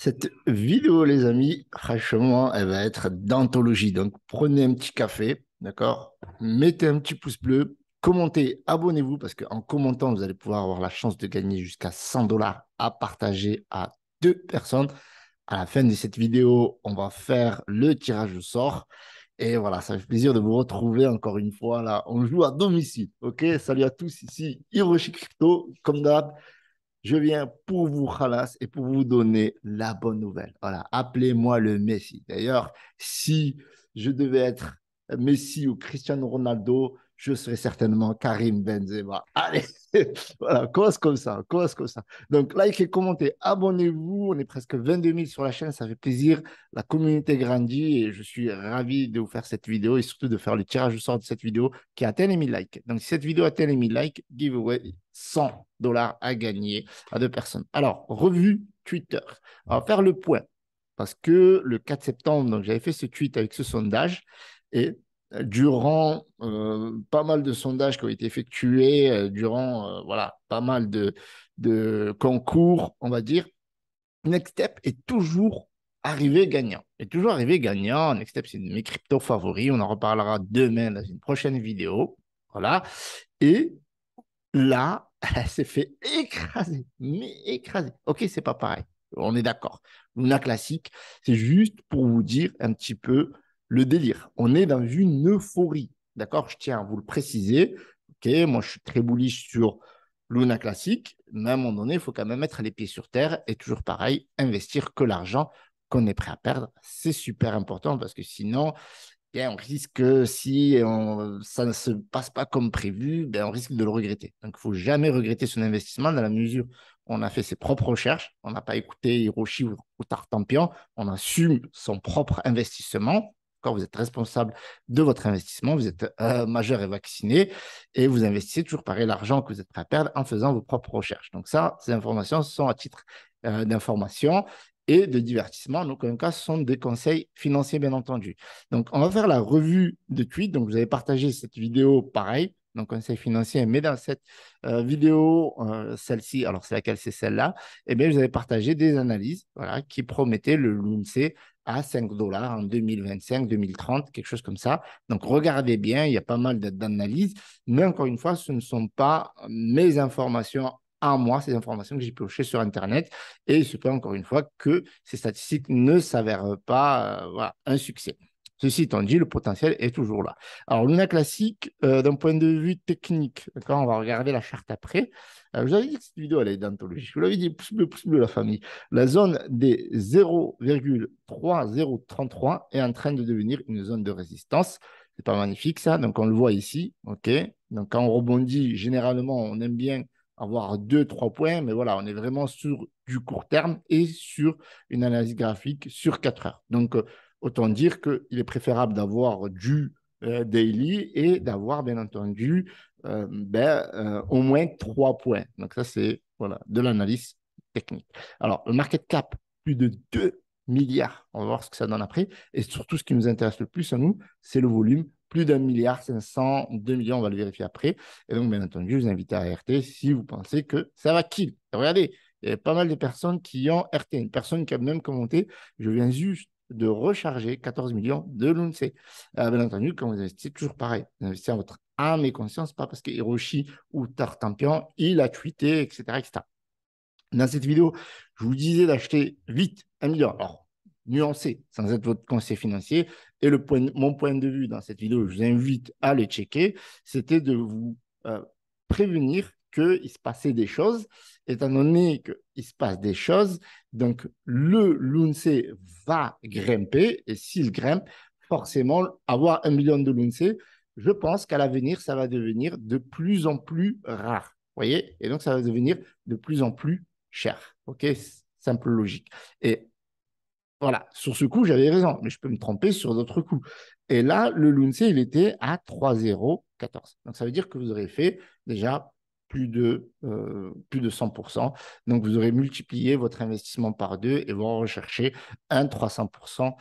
Cette vidéo, les amis, franchement, elle va être d'anthologie. Donc, prenez un petit café, d'accord? Mettez un petit pouce bleu, commentez, abonnez-vous, parce qu'en commentant, vous allez pouvoir avoir la chance de gagner jusqu'à 100 dollars à partager à deux personnes. À la fin de cette vidéo, on va faire le tirage au sort. Et voilà, ça fait plaisir de vous retrouver encore une fois là. On joue à domicile, ok? Salut à tous, ici Hiroshi Crypto. Comme d'hab, je viens pour vous khalas et pour vous donner la bonne nouvelle. Voilà, appelez-moi le Messi. D'ailleurs, si je devais être Messi ou Cristiano Ronaldo, je serais certainement Karim Benzema. Allez, voilà, commence comme ça, commence comme ça. Donc, likez, commentez, abonnez-vous. On est presque 22 000 sur la chaîne, ça fait plaisir. La communauté grandit et je suis ravi de vous faire cette vidéo et surtout de faire le tirage au sort de cette vidéo qui atteint les 1000 likes. Donc, si cette vidéo atteint les 1000 likes, giveaway 100 dollars à gagner à deux personnes. Alors, revue Twitter. On va faire le point parce que le 4 septembre, donc j'avais fait ce tweet avec ce sondage et durant pas mal de sondages qui ont été effectués, durant voilà, pas mal de concours, on va dire, Next Step est toujours arrivé gagnant. Est toujours arrivé gagnant. Next Step, c'est une de mes cryptos favoris. On en reparlera demain dans une prochaine vidéo. Voilà. Et là, elle s'est fait écraser, mais écraser. Ok, c'est pas pareil. On est d'accord. Luna classique, c'est juste pour vous dire un petit peu le délire. On est dans une euphorie. D'accord? Je tiens à vous le préciser. Ok, moi je suis très bullish sur Luna classique, mais à un moment donné, il faut quand même mettre les pieds sur terre et toujours pareil, investir que l'argent qu'on est prêt à perdre. C'est super important parce que sinon, bien, on risque, si ça ne se passe pas comme prévu, ben, on risque de le regretter. Donc, il ne faut jamais regretter son investissement dans la mesure où on a fait ses propres recherches, on n'a pas écouté Hiroshi ou Tartampion, on assume son propre investissement. Quand vous êtes responsable de votre investissement, vous êtes majeur et vacciné et vous investissez toujours pareil l'argent que vous êtes prêt à perdre en faisant vos propres recherches. Donc ça, ces informations sont à titre d'information et de divertissement. Donc, en cas, ce sont des conseils financiers, bien entendu. Donc, on va faire la revue de tweets. Donc, vous avez partagé cette vidéo pareil, donc conseil financier, mais dans cette vidéo, celle-ci, alors c'est laquelle c'est celle-là, eh bien, vous avez partagé des analyses voilà, qui promettaient le LUNC à 5 dollars en 2025, 2030, quelque chose comme ça. Donc, regardez bien, il y a pas mal d'analyses, mais encore une fois, ce ne sont pas mes informations à moi, ces informations que j'ai piochées sur Internet. Et il se peut encore une fois que ces statistiques ne s'avèrent pas voilà, un succès. Ceci étant dit, le potentiel est toujours là. Alors, Luna Classique, d'un point de vue technique, on va regarder la charte après. Je vous avais dit que cette vidéo, elle est d'anthologie. Je vous l'avais dit, pouce bleu, la famille. La zone des 0,3033 est en train de devenir une zone de résistance. C'est pas magnifique, ça. Donc, on le voit ici. OK. Donc, quand on rebondit, généralement, on aime bien avoir deux, trois points, mais voilà, on est vraiment sur du court terme et sur une analyse graphique sur 4 heures. Donc, autant dire qu'il est préférable d'avoir du daily et d'avoir, bien entendu, au moins 3 points. Donc, ça, c'est voilà, de l'analyse technique. Alors, le market cap, plus de 2 milliards. On va voir ce que ça donne après. Et surtout, ce qui nous intéresse le plus à nous, c'est le volume. Plus d'un milliard, 500, 2 millions, on va le vérifier après. Et donc, bien entendu, je vous invite à RT si vous pensez que ça va kill. Regardez, il y a pas mal de personnes qui ont RT. Une personne qui a même commenté, je viens juste de recharger 14 millions de l'UNC. Bien entendu, quand vous investissez, toujours pareil. Vous investissez en votre âme et conscience, pas parce que Hiroshi ou Tartampion, il a tweeté, etc., etc. Dans cette vidéo, je vous disais d'acheter vite 1 million. Alors, nuancé, sans être votre conseiller financier. Et mon point de vue dans cette vidéo, je vous invite à le checker, c'était de vous prévenir qu'il se passait des choses. Étant donné qu'il se passe des choses, donc le LUNC va grimper. Et s'il grimpe, forcément, avoir 1 million de LUNC, je pense qu'à l'avenir, ça va devenir de plus en plus rare. Vous voyez? Et donc, ça va devenir de plus en plus cher. OK? Simple logique. Et voilà, sur ce coup, j'avais raison, mais je peux me tromper sur d'autres coups. Et là, le Lunce, il était à 3,014. Donc, ça veut dire que vous aurez fait déjà plus de 100%. Donc, vous aurez multiplié votre investissement par deux et vous recherchez un 300%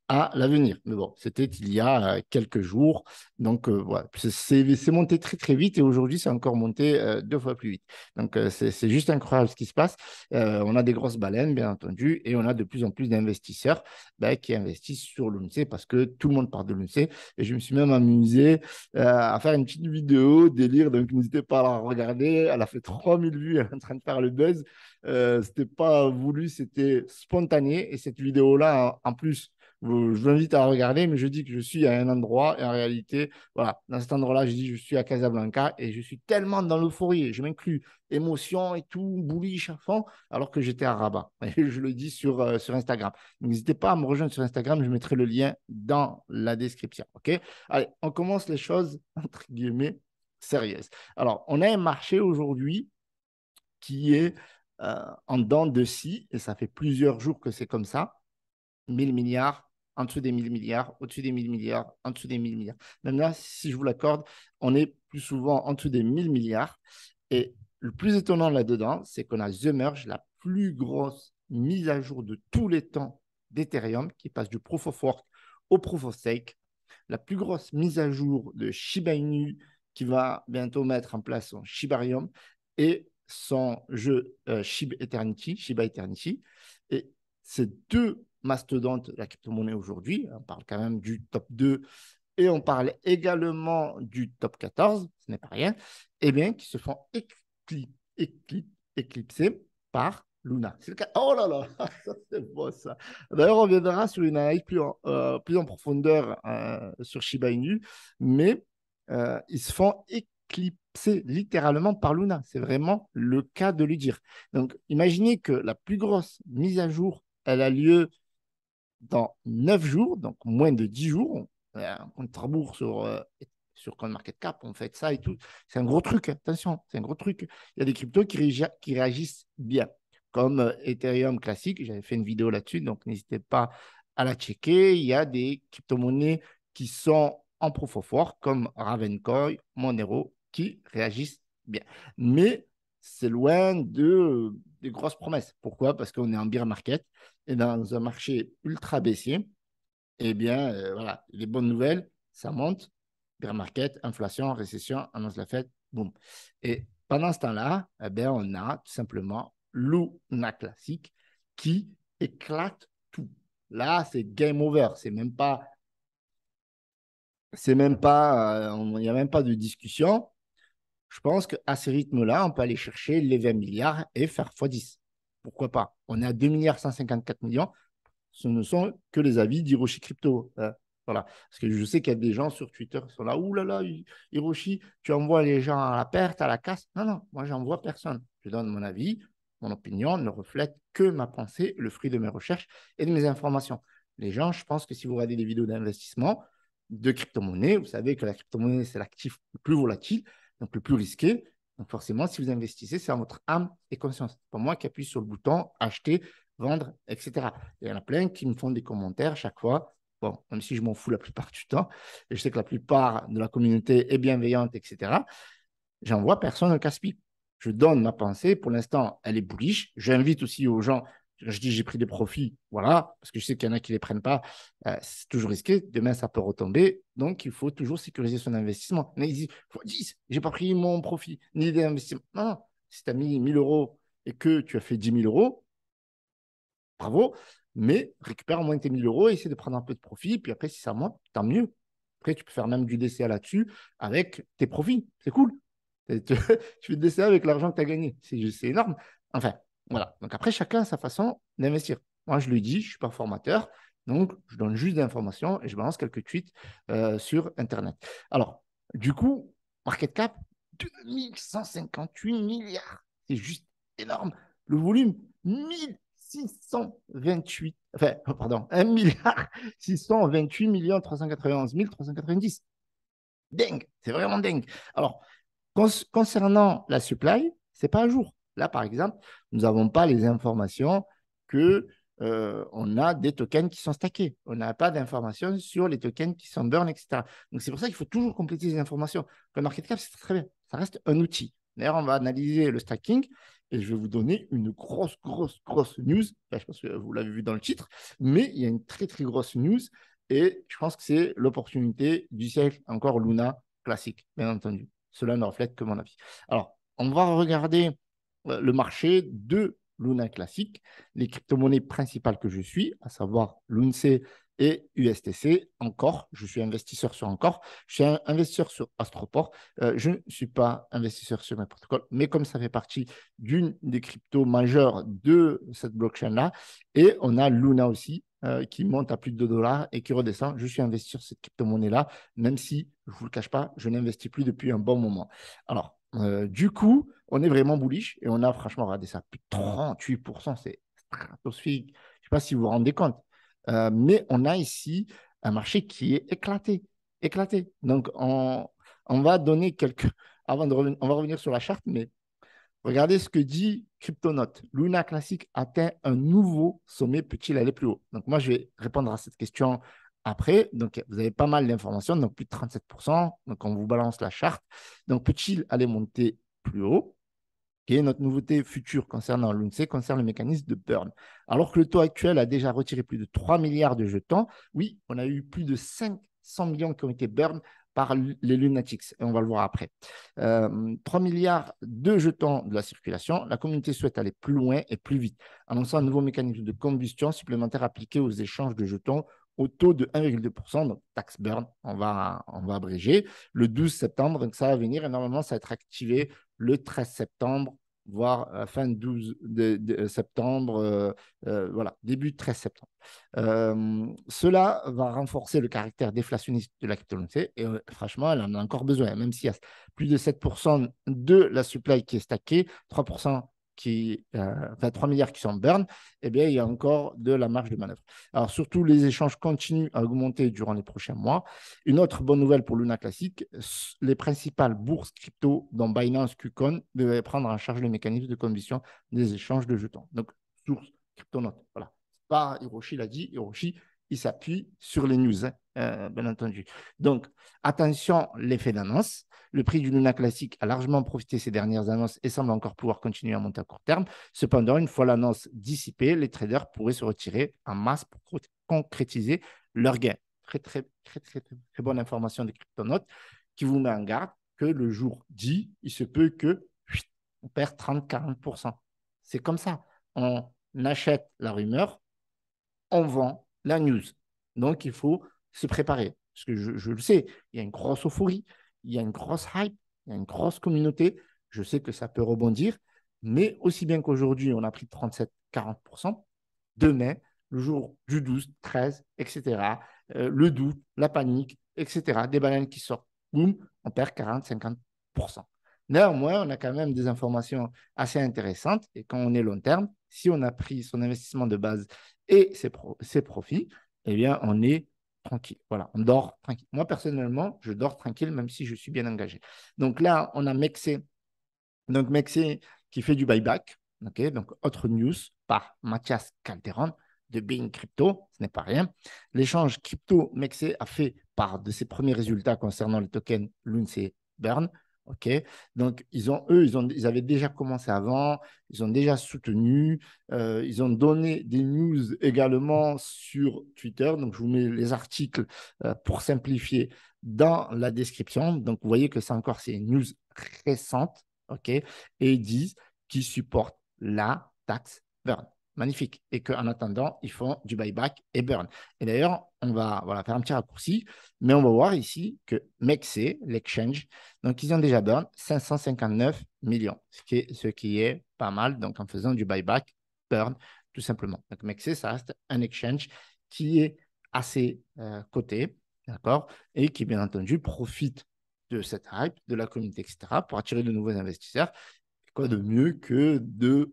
à l'avenir. Mais bon, c'était il y a quelques jours. Donc, voilà, c'est monté très, très vite et aujourd'hui, c'est encore monté deux fois plus vite. Donc, c'est juste incroyable ce qui se passe. On a des grosses baleines, bien entendu, et on a de plus en plus d'investisseurs ben, qui investissent sur l'UNC parce que tout le monde parle de l'UNC. Et je me suis même amusé à faire une petite vidéo délire. Donc, n'hésitez pas à la regarder. Elle a fait 3000 vues. Elle est en train de faire le buzz. C'était pas voulu, c'était spontané. Et cette vidéo-là, en plus, je vous invite à regarder, mais je dis que je suis à un endroit et en réalité, voilà, dans cet endroit-là, je dis que je suis à Casablanca et je suis tellement dans l'euphorie, je m'inclus émotion et tout, bullish à fond, alors que j'étais à Rabat. Et je le dis sur Instagram. N'hésitez pas à me rejoindre sur Instagram, je mettrai le lien dans la description. OK? Allez, on commence les choses, entre guillemets, sérieuses. Alors, on a un marché aujourd'hui qui est en dents de scie et ça fait plusieurs jours que c'est comme ça. 1000 milliards, en dessous des 1000 milliards, au-dessus des 1000 milliards, en dessous des 1000 milliards. Même là, si je vous l'accorde, on est plus souvent en dessous des 1000 milliards. Et le plus étonnant là-dedans, c'est qu'on a The Merge, la plus grosse mise à jour de tous les temps d'Ethereum, qui passe du Proof of Work au Proof of Stake, la plus grosse mise à jour de Shiba Inu, qui va bientôt mettre en place son Shibarium, et son jeu Shiba Eternity. Et ces deux mastodontes de la crypto-monnaie aujourd'hui, on parle quand même du top 2 et on parle également du top 14, ce n'est pas rien, eh bien, qui se font éclipser par Luna. C'est le cas. Oh là là, ça c'est beau ça. D'ailleurs, on reviendra sur une analyse plus en profondeur sur Shiba Inu, mais ils se font éclipser littéralement par Luna. C'est vraiment le cas de le dire. Donc, imaginez que la plus grosse mise à jour, elle a lieu dans 9 jours, donc moins de 10 jours. On compte rebours sur CoinMarketCap, on fait ça et tout. C'est un gros truc, attention, c'est un gros truc. Il y a des cryptos qui réagissent bien, comme Ethereum classique. J'avais fait une vidéo là-dessus, donc n'hésitez pas à la checker. Il y a des crypto-monnaies qui sont en proof of work, comme Ravencoin, Monero, qui réagissent bien. Mais c'est loin des grosses promesses. Pourquoi? Parce qu'on est en bear market et dans un marché ultra baissier, eh bien, voilà, les bonnes nouvelles, ça monte. Bear market, inflation, récession, annonce la fête, boum. Et pendant ce temps-là, eh bien, on a tout simplement Luna classique qui éclate tout. Là, c'est game over. Il n'y a même pas de discussion. Je pense qu'à ce rythme-là, on peut aller chercher les 20 milliards et faire x10. Pourquoi pas? On est à 2 milliards 154 millions. Ce ne sont que les avis d'Hiroshi Crypto. Voilà. Parce que je sais qu'il y a des gens sur Twitter qui sont là, ouh là là, Hiroshi, tu envoies les gens à la perte, à la casse. Non, non, moi, j'envoie personne. Je donne mon avis. Mon opinion ne reflète que ma pensée, le fruit de mes recherches et de mes informations. Les gens, je pense que si vous regardez des vidéos d'investissement de crypto-monnaie, vous savez que la crypto-monnaie, c'est l'actif le plus volatile, donc le plus risqué. Donc forcément, si vous investissez, c'est à votre âme et conscience. C'est pas moi qui appuie sur le bouton acheter, vendre, etc. Il y en a plein qui me font des commentaires chaque fois. Bon, même si je m'en fous la plupart du temps, et je sais que la plupart de la communauté est bienveillante, etc. J'envoie personne un casse-pipe. Je donne ma pensée. Pour l'instant, elle est bullish. J'invite aussi aux gens, je dis j'ai pris des profits, voilà, parce que je sais qu'il y en a qui ne les prennent pas. C'est toujours risqué. Demain, ça peut retomber. Donc, il faut toujours sécuriser son investissement. Mais ils disent, faut 10, j'ai pas pris mon profit, ni d'investissement. Non, non. Si tu as mis 1000 euros et que tu as fait 10 000 euros, bravo, mais récupère au moins tes 1000 euros et essaie de prendre un peu de profit. Puis après, si ça monte, tant mieux. Après, tu peux faire même du DCA là-dessus avec tes profits. C'est cool. Tu fais de DCA avec l'argent que tu as gagné. C'est énorme. Enfin, voilà. Donc après, chacun a sa façon d'investir. Moi, je le dis, je ne suis pas formateur. Donc, je donne juste des informations et je balance quelques tweets sur Internet. Alors, du coup, market cap, 2158 milliards. C'est juste énorme. Le volume, 1628, enfin, pardon, 1 milliard 628 millions 391 390. Dingue, c'est vraiment dingue. Alors, concernant la supply, ce n'est pas à jour. Là, par exemple, nous n'avons pas les informations que on a des tokens qui sont stackés. On n'a pas d'informations sur les tokens qui sont burn, etc. Donc, c'est pour ça qu'il faut toujours compléter les informations. Le market cap, c'est très bien. Ça reste un outil. D'ailleurs, on va analyser le stacking Et je vais vous donner une grosse news. Enfin, je pense que vous l'avez vu dans le titre, mais il y a une très grosse news. Et je pense que c'est l'opportunité du siècle, encore Luna classique, bien entendu. Cela ne reflète que mon avis. Alors, on va regarder le marché de Luna classique, les crypto-monnaies principales que je suis, à savoir l'UNC et USTC. Encore, je suis investisseur sur Encore. Je suis investisseur sur Astroport. Je ne suis pas investisseur sur mes protocoles, mais comme ça fait partie d'une des cryptos majeures de cette blockchain-là, et on a Luna aussi, qui monte à plus de $2 et qui redescend. Je suis investi sur cette crypto-monnaie-là, même si, je ne vous le cache pas, je n'investis plus depuis un bon moment. Alors, du coup, on est vraiment bullish et on a franchement regardé ça, plus de 38%, c'est stratosphérique. Je ne sais pas si vous vous rendez compte. Mais on a ici un marché qui est éclaté. Éclaté. Donc, on va donner quelques. Avant de revenir, on va revenir sur la charte, mais regardez ce que dit Cryptonote. Luna Classic atteint un nouveau sommet. Peut-il aller plus haut? Donc, moi, je vais répondre à cette question après. Donc, vous avez pas mal d'informations, donc plus de 37%. Donc, on vous balance la charte. Donc, peut-il aller monter plus haut? Qui est notre nouveauté future concernant l'UNC, concerne le mécanisme de burn. Alors que le taux actuel a déjà retiré plus de 3 milliards de jetons, oui, on a eu plus de 500 millions qui ont été burn par les Lunatics, et on va le voir après. 3 milliards de jetons de la circulation, la communauté souhaite aller plus loin et plus vite, annonçant un nouveau mécanisme de combustion supplémentaire appliqué aux échanges de jetons au taux de 1,2%, donc tax burn, on va abréger, le 12 septembre, donc ça va venir et normalement ça va être activé le 13 septembre, voire fin 12 septembre, voilà, début 13 septembre. Cela va renforcer le caractère déflationniste de la crypto-monnaie et franchement, elle en a encore besoin, même s'il y a plus de 7% de la supply qui est stackée, 3% enfin 3 milliards qui sont burn, eh bien, il y a encore de la marge de manœuvre. Alors, surtout, les échanges continuent à augmenter durant les prochains mois. Une autre bonne nouvelle pour Luna Classic, les principales bourses crypto, dont Binance, KuCoin, devaient prendre en charge le mécanisme de commission des échanges de jetons. Donc, source, CryptoNote. Voilà. Pas Hiroshi l'a dit, Hiroshi, il s'appuie sur les news, hein, bien entendu. Donc, attention, l'effet d'annonce. Le prix du Luna Classic a largement profité ces dernières annonces et semble encore pouvoir continuer à monter à court terme. Cependant, une fois l'annonce dissipée, les traders pourraient se retirer en masse pour concrétiser leurs gains. Très bonne information de CryptoNote qui vous met en garde que le jour dit, il se peut que on perd 30-40%. C'est comme ça. On achète la rumeur, on vend la news. Donc, il faut se préparer. Parce que je le sais, il y a une grosse euphorie, il y a une grosse hype, il y a une grosse communauté. Je sais que ça peut rebondir, mais aussi bien qu'aujourd'hui, on a pris 37-40%, demain, le jour du 12, 13, etc., le doute, la panique, etc., des baleines qui sortent, boum, on perd 40-50%. Néanmoins, on a quand même des informations assez intéressantes et quand on est long terme, si on a pris son investissement de base et ses profits, eh bien, on est tranquille. Voilà, on dort tranquille. Moi, personnellement, je dors tranquille même si je suis bien engagé. Donc là, on a Mexé. Donc, Mexé qui fait du buyback. Okay, donc, autre news par Mathias Calderon de Being Crypto, ce n'est pas rien. L'échange crypto Mexé a fait part de ses premiers résultats concernant le token Lunce Burn. OK. Donc, ils avaient déjà commencé avant, ils ont déjà soutenu, ils ont donné des news également sur Twitter. Donc, je vous mets les articles pour simplifier dans la description. Donc, vous voyez que c'est une news récente. OK. Et ils disent qu'ils supportent la taxe burn. Magnifique. Et qu'en attendant, ils font du buyback et burn. Et d'ailleurs, on va faire un petit raccourci, mais on va voir ici que MEXC, l'exchange, donc ils ont déjà burn 559 millions, ce qui est pas mal, donc en faisant du buyback, burn, tout simplement. Donc MEXC, ça reste un exchange qui est assez coté, d'accord, et qui, bien entendu, profite de cette hype, de la communauté, etc., pour attirer de nouveaux investisseurs. Quoi de mieux que de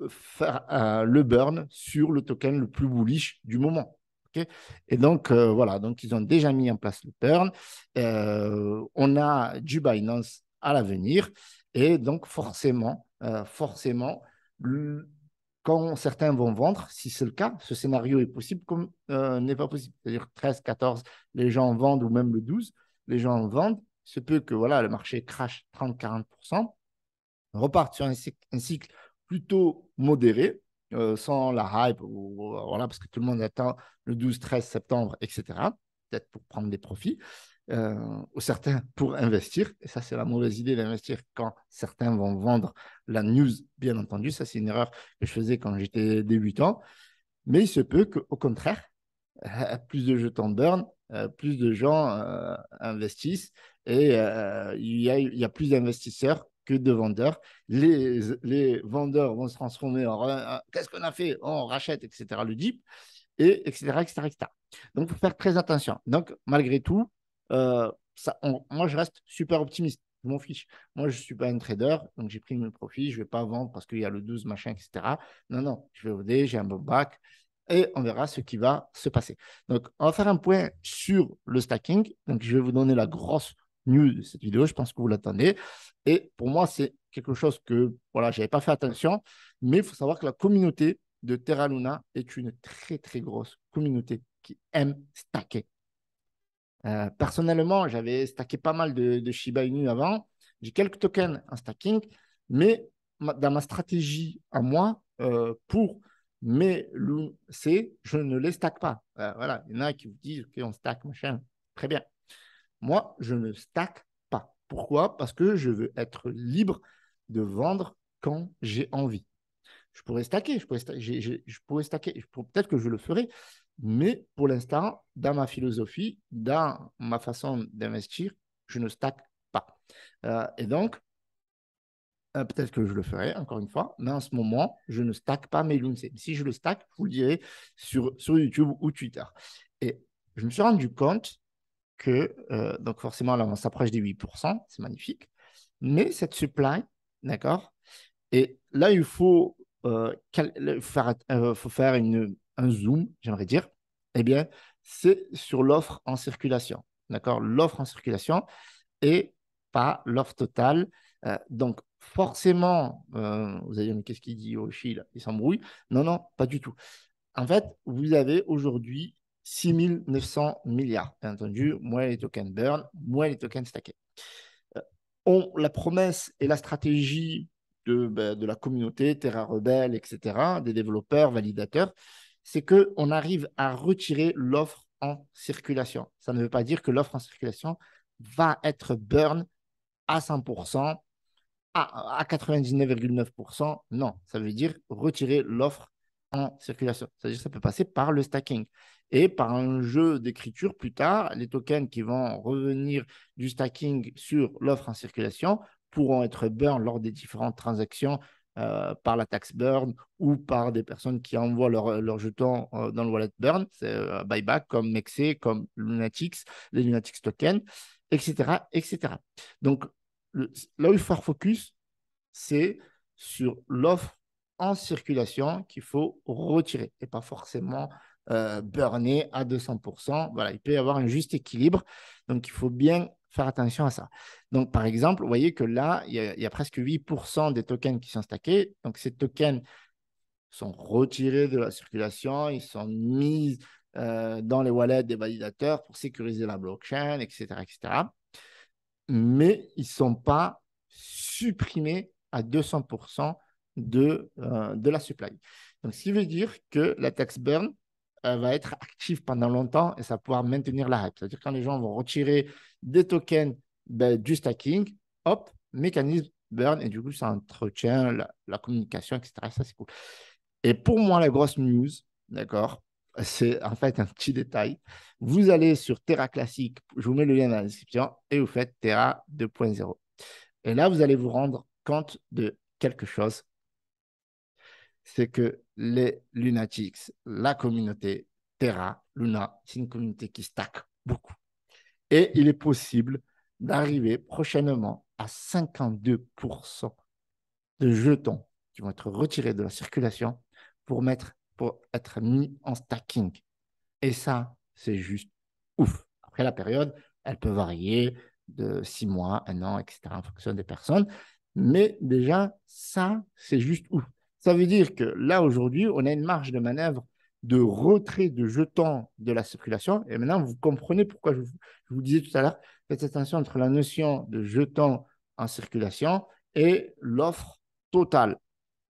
faire le burn sur le token le plus bullish du moment. Okay, et donc, voilà, donc ils ont déjà mis en place le burn. On a du Binance à l'avenir. Et donc, forcément, quand certains vont vendre, si c'est le cas, ce scénario est possible comme n'est pas possible. C'est-à-dire 13, 14, les gens vendent, ou même le 12, les gens vendent. Il se peut que voilà, le marché crash 30-40%, on repart sur un cycle plutôt modérée, sans la hype, voilà, parce que tout le monde attend le 12-13 septembre, etc. Peut-être pour prendre des profits, ou certains pour investir. Et ça, c'est la mauvaise idée d'investir quand certains vont vendre la news, bien entendu. Ça, c'est une erreur que je faisais quand j'étais débutant. Mais il se peut qu'au contraire, plus de jetons burn, plus de gens investissent et il y a plus d'investisseurs que de vendeurs. Les vendeurs vont se transformer en qu'est-ce qu'on a fait? Oh, on rachète, etc. Le DIP, et etc., etc., etc. Donc, il faut faire très attention. Donc, malgré tout, moi, je reste super optimiste. Je m'en fiche. Moi, je ne suis pas un trader, donc j'ai pris mes profits. Je ne vais pas vendre parce qu'il y a le 12, machin, etc. Non, non, je vais OD, j'ai un bon bac et on verra ce qui va se passer. Donc, on va faire un point sur le stacking. Donc, je vais vous donner la grosse news de cette vidéo. Je pense que vous l'attendez. Et pour moi, c'est quelque chose que, voilà, je n'avais pas fait attention, mais il faut savoir que la communauté de Terra Luna est une très, très grosse communauté qui aime stacker. Personnellement, j'avais stacké pas mal de Shiba Inu avant. J'ai quelques tokens en stacking, mais dans ma stratégie à moi, pour mes LUNC, je ne les stack pas. Voilà, il y en a qui vous disent, OK, on stack, machin. Très bien. Moi, je ne stack pas. Pourquoi? Parce que je veux être libre de vendre quand j'ai envie. Je pourrais stacker, je pourrais stacker, peut-être que je le ferai, mais pour l'instant, dans ma philosophie, dans ma façon d'investir, je ne stack pas. Et donc, peut-être que je le ferai, encore une fois, mais en ce moment, je ne stack pas mes LUNC. Si je le stack, je vous le dirai sur YouTube ou Twitter. Et je me suis rendu compte que, donc forcément, là, on s'approche des 8%, c'est magnifique, mais cette supply, d'accord, et là, faut faire un zoom, j'aimerais dire. Eh bien, c'est sur l'offre en circulation. D'accord? L'offre en circulation et pas l'offre totale. Donc, forcément, vous allez dire, mais qu'est-ce qu'il dit Oshi là? Il s'embrouille. Non, non, pas du tout. En fait, vous avez aujourd'hui 6 900 milliards. Bien entendu, moins les tokens burn, moins les tokens stackés. La promesse et la stratégie de la communauté, Terra Rebelle, etc., des développeurs, validateurs, c'est qu'on arrive à retirer l'offre en circulation. Ça ne veut pas dire que l'offre en circulation va être burn à 100%, à 99,9%. Non, ça veut dire retirer l'offre en circulation. C'est-à-dire que ça peut passer par le stacking et par un jeu d'écriture plus tard. Les tokens qui vont revenir du stacking sur l'offre en circulation pourront être burn lors des différentes transactions par la tax burn ou par des personnes qui envoient leurs jetons dans le wallet burn, c'est buyback comme Mexe, comme Lunatics, les Lunatics tokens, etc., etc. Donc, là où il faut faire focus, c'est sur l'offre en circulation qu'il faut retirer et pas forcément burner à 200%. Voilà, il peut y avoir un juste équilibre. Donc, il faut bien faire attention à ça. Donc, par exemple, vous voyez que là, il y a presque 8% des tokens qui sont stackés. Donc, ces tokens sont retirés de la circulation, ils sont mis dans les wallets des validateurs pour sécuriser la blockchain, etc., etc. Mais ils ne sont pas supprimés à 200% de la supply. Donc, ce qui veut dire que la tax burn va être active pendant longtemps et ça va pouvoir maintenir la hype. C'est-à-dire quand les gens vont retirer des tokens du stacking, hop, mécanisme burn et du coup, ça entretient la communication, etc. Ça, c'est cool. Et pour moi, la grosse news, d'accord, c'est en fait un petit détail. Vous allez sur Terra Classique, je vous mets le lien dans la description, et vous faites Terra 2.0. Et là, vous allez vous rendre compte de quelque chose, c'est que les Lunatics, la communauté Terra, Luna, c'est une communauté qui stack beaucoup. Et il est possible d'arriver prochainement à 52% de jetons qui vont être retirés de la circulation pour être mis en stacking. Et ça, c'est juste ouf. Après, la période, elle peut varier de 6 mois, un an, etc., en fonction des personnes. Mais déjà, ça, c'est juste ouf. Ça veut dire que là, aujourd'hui, on a une marge de manœuvre de retrait de jetons de la circulation. Et maintenant, vous comprenez pourquoi je vous disais tout à l'heure, faites attention entre la notion de jetons en circulation et l'offre totale.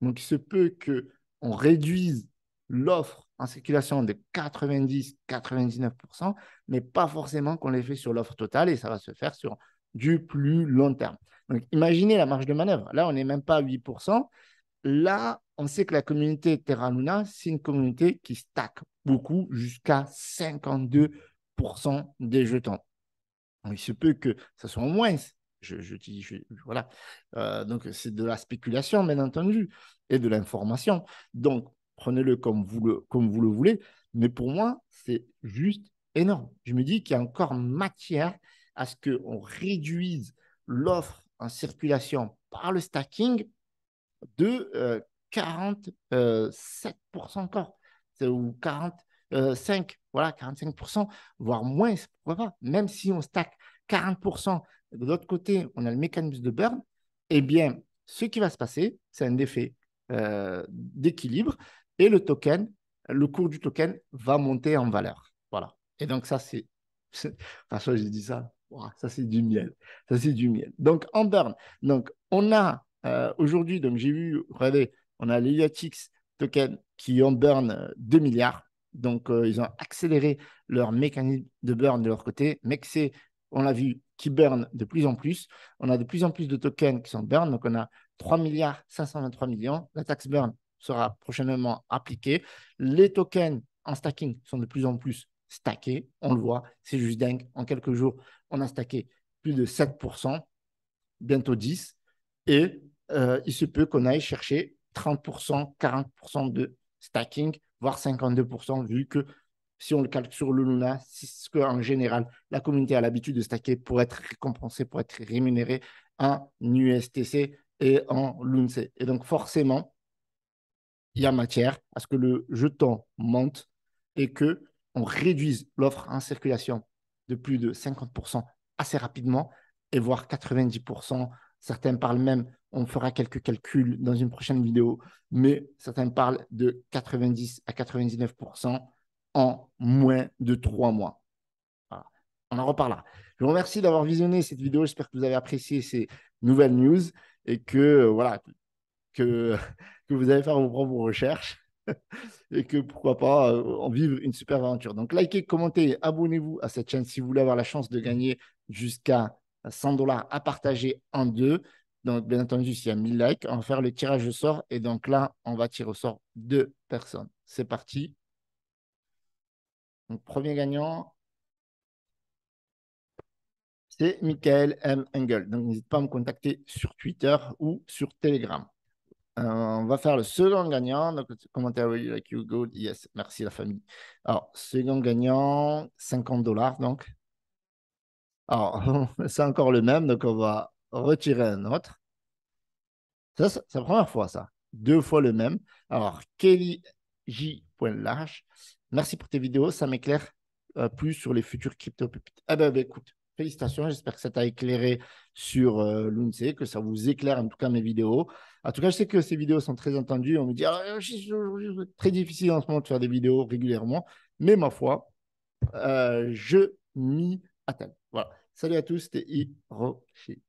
Donc, il se peut qu'on réduise l'offre en circulation de 90-99%, mais pas forcément qu'on l'ait fait sur l'offre totale et ça va se faire sur du plus long terme. Donc, imaginez la marge de manœuvre. Là, on n'est même pas à 8%. Là, on sait que la communauté Terra Luna, c'est une communauté qui stack beaucoup jusqu'à 52% des jetons. Il se peut que ça soit moins. Voilà. Donc, c'est de la spéculation, bien entendu, et de l'information. Donc, prenez-le comme vous le voulez. Mais pour moi, c'est juste énorme. Je me dis qu'il y a encore matière à ce qu'on réduise l'offre en circulation par le stacking de 47% encore, ou 45, voilà, 45%, voire moins, pourquoi pas. Même si on stack 40%, de l'autre côté, on a le mécanisme de burn, eh bien, ce qui va se passer, c'est un effet d'équilibre et le cours du token va monter en valeur. Voilà. Et donc, ça, François, j'ai dit ça. Wow, ça, c'est du miel. Ça, c'est du miel. Donc, en burn, donc, on a aujourd'hui, donc j'ai vu, regardez, on a les UATX tokens qui ont burn 2 milliards. Donc, ils ont accéléré leur mécanisme de burn de leur côté. MEXC, on l'a vu, qui burn de plus en plus. On a de plus en plus de tokens qui sont burn. Donc, on a 3 milliards 523 millions. La taxe burn sera prochainement appliquée. Les tokens en stacking sont de plus en plus stackés. On le voit, c'est juste dingue. En quelques jours, on a stacké plus de 7%, bientôt 10%. Et il se peut qu'on aille chercher 30%, 40% de stacking, voire 52%, vu que si on le calcule sur le Luna, c'est ce qu'en général, la communauté a l'habitude de stacker pour être récompensée, pour être rémunérée en USTC et en LUNC. Et donc, forcément, il y a matière à ce que le jeton monte et qu'on réduise l'offre en circulation de plus de 50% assez rapidement et voire 90%. Certains parlent même, on fera quelques calculs dans une prochaine vidéo, mais certains parlent de 90 à 99% en moins de 3 mois. Voilà. On en reparlera. Je vous remercie d'avoir visionné cette vidéo. J'espère que vous avez apprécié ces nouvelles news et que, voilà, que, que vous allez faire vos propres recherches et que pourquoi pas en vivre une super aventure. Donc, likez, commentez, abonnez-vous à cette chaîne si vous voulez avoir la chance de gagner jusqu'à 100 $ à partager en deux. Donc, bien entendu, s'il y a 1000 likes, on va faire le tirage au sort. Et donc là, on va tirer au sort 2 personnes. C'est parti. Donc, premier gagnant, c'est Michael M. Engel. Donc, n'hésite pas à me contacter sur Twitter ou sur Telegram. On va faire le second gagnant. Donc, commentaire, like you, good. Yes, merci la famille. Alors, second gagnant, 50 $. Donc, alors, c'est encore le même. Donc, on va retirer un autre. Ça, c'est la première fois, ça. 2 fois le même. Alors, Kelly J.Large, merci pour tes vidéos. Ça m'éclaire plus sur les futurs crypto pépites. Ah ben, écoute, félicitations. J'espère que ça t'a éclairé sur l'UNC, que ça vous éclaire en tout cas mes vidéos. En tout cas, je sais que ces vidéos sont très entendues. On me dit, c'est très difficile en ce moment de faire des vidéos régulièrement. Mais ma foi, je m'y attelle. Voilà. Salut à tous, c'était Hiroshi.